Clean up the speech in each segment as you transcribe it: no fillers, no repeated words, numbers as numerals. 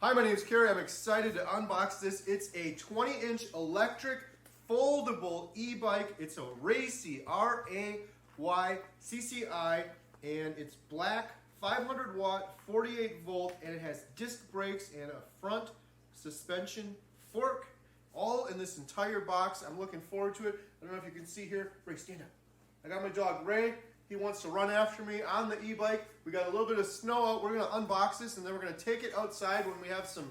Hi, my name is Kerry. I'm excited to unbox this. It's a 20-inch electric foldable e-bike. It's a Rayccibikes, R-A-Y-C-C-I, and it's black, 500 watt, 48 volt, and it has disc brakes and a front suspension fork, all in this entire box. I'm looking forward to it. I don't know if you can see here. Ray, stand up. I got my dog Ray. He wants to run after me on the e-bike. We got a little bit of snow out. We're going to unbox this and then we're going to take it outside when we have some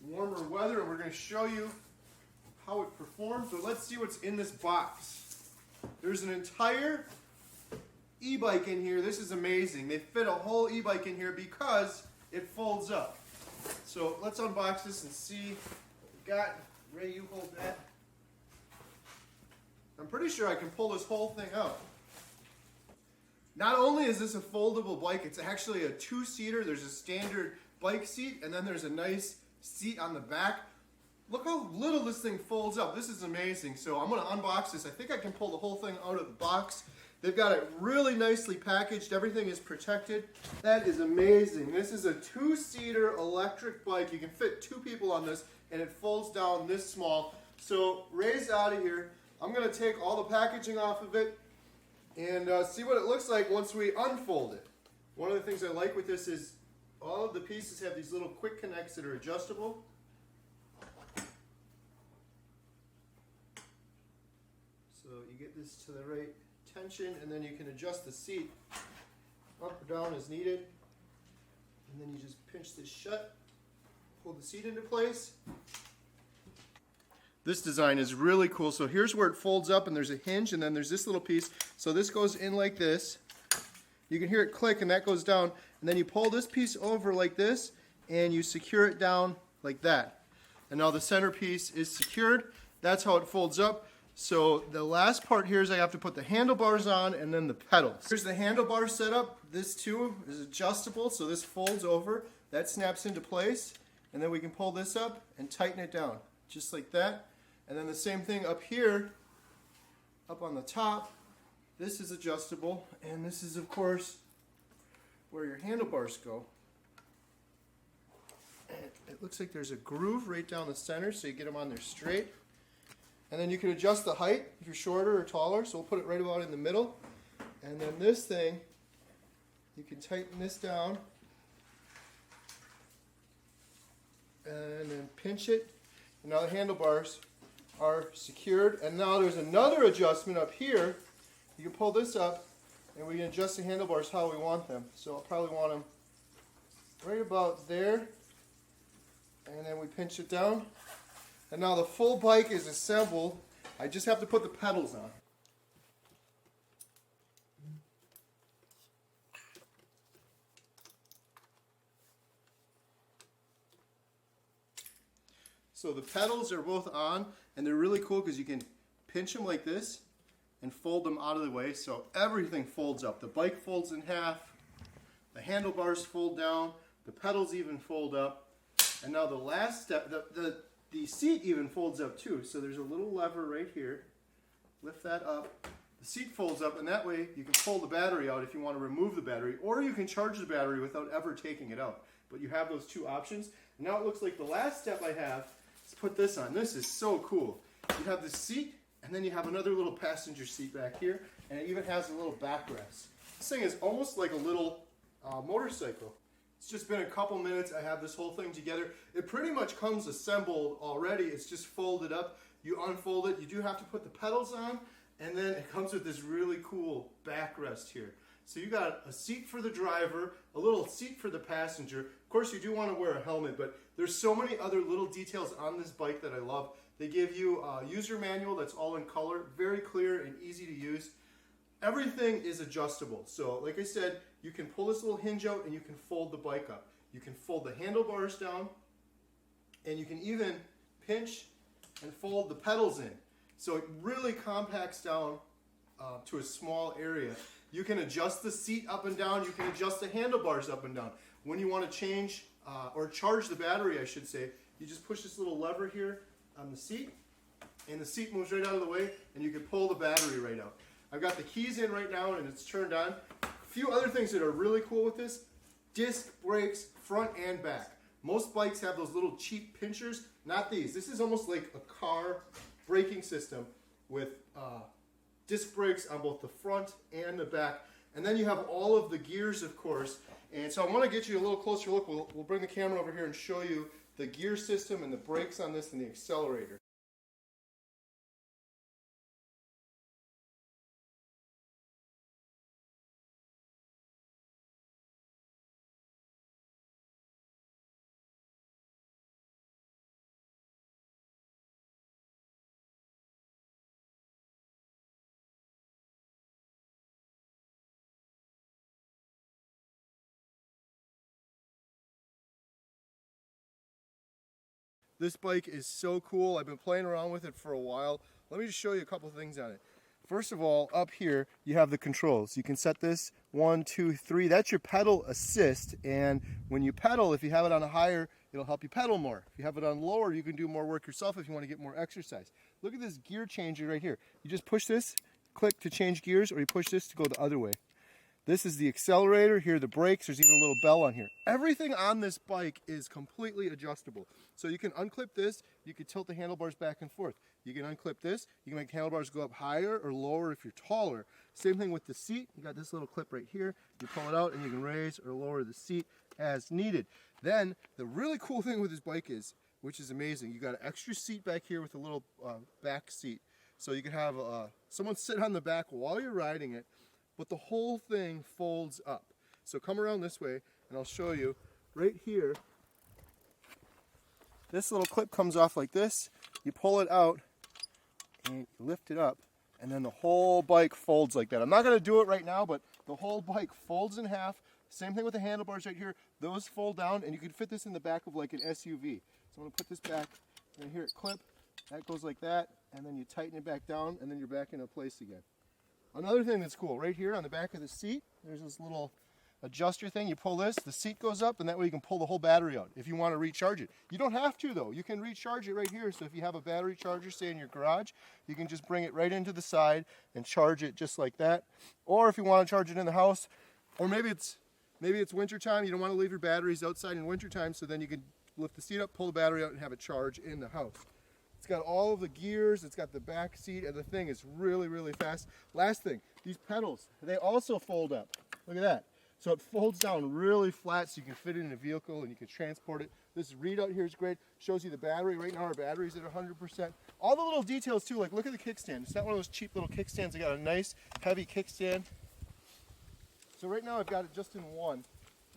warmer weather and we're going to show you how it performs. So let's see what's in this box. There's an entire e-bike in here. This is amazing. They fit a whole e-bike in here because it folds up. So let's unbox this and see what we got. Ray, you hold that. I'm pretty sure I can pull this whole thing out. Not only is this a foldable bike, it's actually a two-seater. There's a standard bike seat, and then there's a nice seat on the back. Look how little this thing folds up. This is amazing. So I'm going to unbox this. I think I can pull the whole thing out of the box. They've got it really nicely packaged. Everything is protected. That is amazing. This is a two-seater electric bike. You can fit two people on this, and it folds down this small. So Ray's out of here. I'm going to take all the packaging off of it and see what it looks like once we unfold it. One of the things I like with this is all of the pieces have these little quick connects that are adjustable. So you get this to the right tension, and then you can adjust the seat up or down as needed. And then you just pinch this shut, pull the seat into place. This design is really cool. So here's where it folds up and there's a hinge and then there's this little piece. So this goes in like this. You can hear it click and that goes down. And then you pull this piece over like this and you secure it down like that. And now the center piece is secured. That's how it folds up. So the last part here is I have to put the handlebars on and then the pedals. Here's the handlebar setup. This too is adjustable, so this folds over. That snaps into place. And then we can pull this up and tighten it down, just like that. And then the same thing up here, up on the top. This is adjustable, and this is, of course, where your handlebars go. And it looks like there's a groove right down the center, so you get them on there straight. And then you can adjust the height if you're shorter or taller, so we'll put it right about in the middle. And then this thing, you can tighten this down, and then pinch it. And now the handlebars are secured, and now there's another adjustment up here. You can pull this up and we can adjust the handlebars how we want them. So I'll probably want them right about there, and then we pinch it down, and now the full bike is assembled. I just have to put the pedals on. So the pedals are both on, and they're really cool because you can pinch them like this and fold them out of the way, so everything folds up. The bike folds in half, the handlebars fold down, the pedals even fold up, and now the last step, the seat even folds up too. So there's a little lever right here. Lift that up. The seat folds up, and that way you can pull the battery out if you want to remove the battery, or you can charge the battery without ever taking it out. But you have those two options. And now it looks like the last step I have, let's put this on. This is so cool. You have the seat, and then you have another little passenger seat back here, and it even has a little backrest. This thing is almost like a little motorcycle. It's just been a couple minutes. I have this whole thing together. It pretty much comes assembled already. It's just folded up. You unfold it. You do have to put the pedals on, and then it comes with this really cool backrest here. So you got a seat for the driver, a little seat for the passenger. Of course, you do want to wear a helmet, but there's so many other little details on this bike that I love. They give you a user manual that's all in color, very clear and easy to use. Everything is adjustable. So like I said, you can pull this little hinge out and you can fold the bike up. You can fold the handlebars down, and you can even pinch and fold the pedals in. So it really compacts down to a small area. You can adjust the seat up and down. You can adjust the handlebars up and down. When you want to change or charge the battery, I should say, you just push this little lever here on the seat, and the seat moves right out of the way, and you can pull the battery right out. I've got the keys in right now, and it's turned on. A few other things that are really cool with this: disc brakes, front and back. Most bikes have those little cheap pinchers, not these. This is almost like a car braking system with disc brakes on both the front and the back. And then you have all of the gears, of course. And so I want to get you a little closer look. We'll bring the camera over here and show you the gear system and the brakes on this and the accelerator. This bike is so cool. I've been playing around with it for a while. Let me just show you a couple things on it. First of all, up here you have the controls. You can set this 1, 2, 3. That's your pedal assist, and when you pedal, if you have it on a higher, it'll help you pedal more. If you have it on lower, you can do more work yourself if you want to get more exercise. Look at this gear changer right here. You just push this, click to change gears, or you push this to go the other way. This is the accelerator. Here are the brakes. There's even a little bell on here. Everything on this bike is completely adjustable. So you can unclip this. You can tilt the handlebars back and forth. You can unclip this. You can make the handlebars go up higher or lower if you're taller. Same thing with the seat. You got this little clip right here. You pull it out and you can raise or lower the seat as needed. Then the really cool thing with this bike is, which is amazing, you got an extra seat back here with a little back seat. So you can have someone sit on the back while you're riding it. But the whole thing folds up. So come around this way and I'll show you right here. This little clip comes off like this. You pull it out and you lift it up, and then the whole bike folds like that. I'm not going to do it right now, but the whole bike folds in half. Same thing with the handlebars right here. Those fold down, and you can fit this in the back of like an SUV. So I'm going to put this back, and here it clip. That goes like that, and then you tighten it back down, and then you're back into place again. Another thing that's cool, right here on the back of the seat, there's this little adjuster thing. You pull this, the seat goes up, and that way you can pull the whole battery out if you want to recharge it. You don't have to, though. You can recharge it right here. So if you have a battery charger, say in your garage, you can just bring it right into the side and charge it just like that. Or if you want to charge it in the house, or maybe it's winter time, you don't want to leave your batteries outside in winter time, so then you can lift the seat up, pull the battery out, and have it charge in the house. It's got all of the gears, it's got the back seat, and the thing is really, really fast. Last thing, these pedals, they also fold up. Look at that. So it folds down really flat so you can fit it in a vehicle and you can transport it. This readout here is great. Shows you the battery. Right now our battery's at 100%. All the little details too, like look at the kickstand. It's not one of those cheap little kickstands. I got a nice, heavy kickstand. So right now I've got it just in one.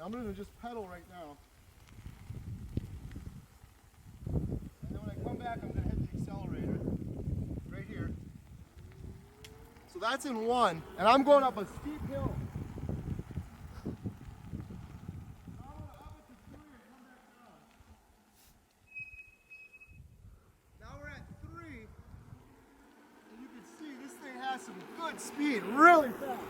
Now I'm going to just pedal right now. And then when I come back, I'm going to hit the accelerator right here. So that's in one, and I'm going up a steep hill. Some good speed, really fast.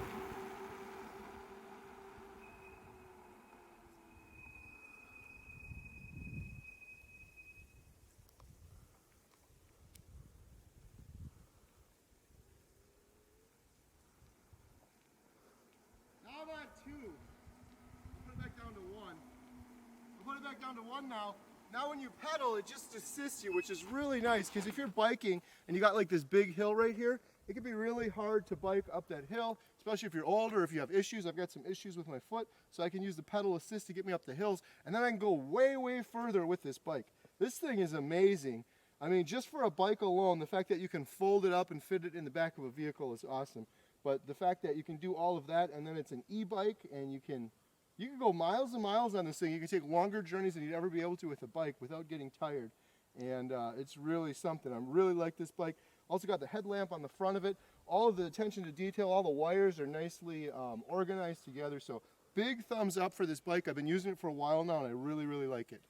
Now I'm at 2. I'll put it back down to 1. I'll put it back down to 1 now. Now when you pedal, it just assists you, which is really nice, because if you're biking and you got like this big hill right here, it can be really hard to bike up that hill, especially if you're older, if you have issues. I've got some issues with my foot, so I can use the pedal assist to get me up the hills, and then I can go way, way further with this bike. This thing is amazing. I mean, just for a bike alone, the fact that you can fold it up and fit it in the back of a vehicle is awesome. But the fact that you can do all of that, and then it's an e-bike, and you can go miles and miles on this thing. You can take longer journeys than you'd ever be able to with a bike without getting tired. And it's really something. I really like this bike. Also got the headlamp on the front of it. All of the attention to detail, all the wires are nicely organized together. So big thumbs up for this bike. I've been using it for a while now and I really, really like it.